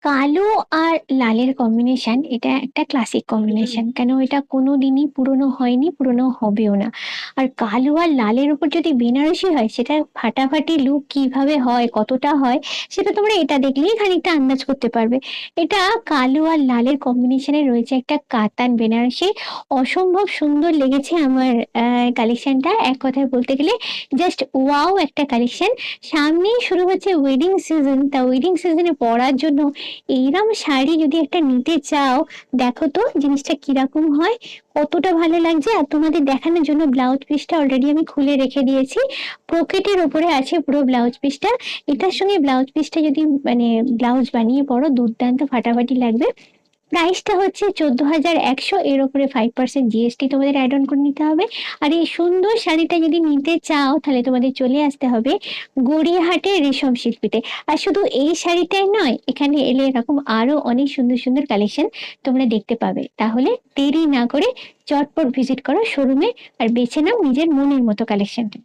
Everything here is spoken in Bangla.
কালো আর লালের কম্বিনেশন এটা একটা ক্লাসিক কম্বিনেশন, কেন এটা কোনোদিনই পুরনো হয়নি, পুরনো হবেও না। আর কালো আর লালের উপর যদি বেনারসি হয়, সেটা ফাটাফাটি লুক কিভাবে হয়, কতটা হয়, সেটা তোমরা এটা দেখলেই খানিকটা আন্দাজ করতে পারবে। এটা কালো আর লালের কম্বিনেশনে রয়েছে একটা কাতান বেনারসি। অসম্ভব সুন্দর লেগেছে আমার কালেকশনটা, এক কথায় বলতে গেলে জাস্ট ওয়াও একটা কালেকশন। সামনেই শুরু হচ্ছে ওয়েডিং সিজন, তা ওয়েডিং সিজনে পরার জন্য এইরকম শাড়ি যদি একটা নিতে চাও, দেখো তো জিনিসটা কিরকম হয়, কতটা ভালো লাগছে। আর তোমাদের দেখানোর জন্য ব্লাউজ পিসটা অলরেডি আমি খুলে রেখে দিয়েছি। পকেটের ওপরে আছে পুরো ব্লাউজ পিসটা। এটার সঙ্গে ব্লাউজ পিসটা যদি মানে ব্লাউজ বানিয়ে পরো, দুর্দান্ত ফাটাফাটি লাগবে। প্রাইসটা হচ্ছে 14,100, এর উপরে 5% জিএসটি তোমাদের অ্যাড অন করে নিতে হবে। আর এই সুন্দর শাড়িটা যদি নিতে চাও, তাহলে তোমাদের চলে আসতে হবে গড়িয়াহাটের রেশম শিল্পীতে। আর শুধু এই শাড়িটাই নয়, এখানে এলে এরকম আরো অনেক সুন্দর সুন্দর কালেকশন তোমরা দেখতে পাবে। তাহলে দেরি না করে চটপট ভিজিট করো শোরুমে, আর বেছে নাও নিজের মনের মতো কালেকশনটা।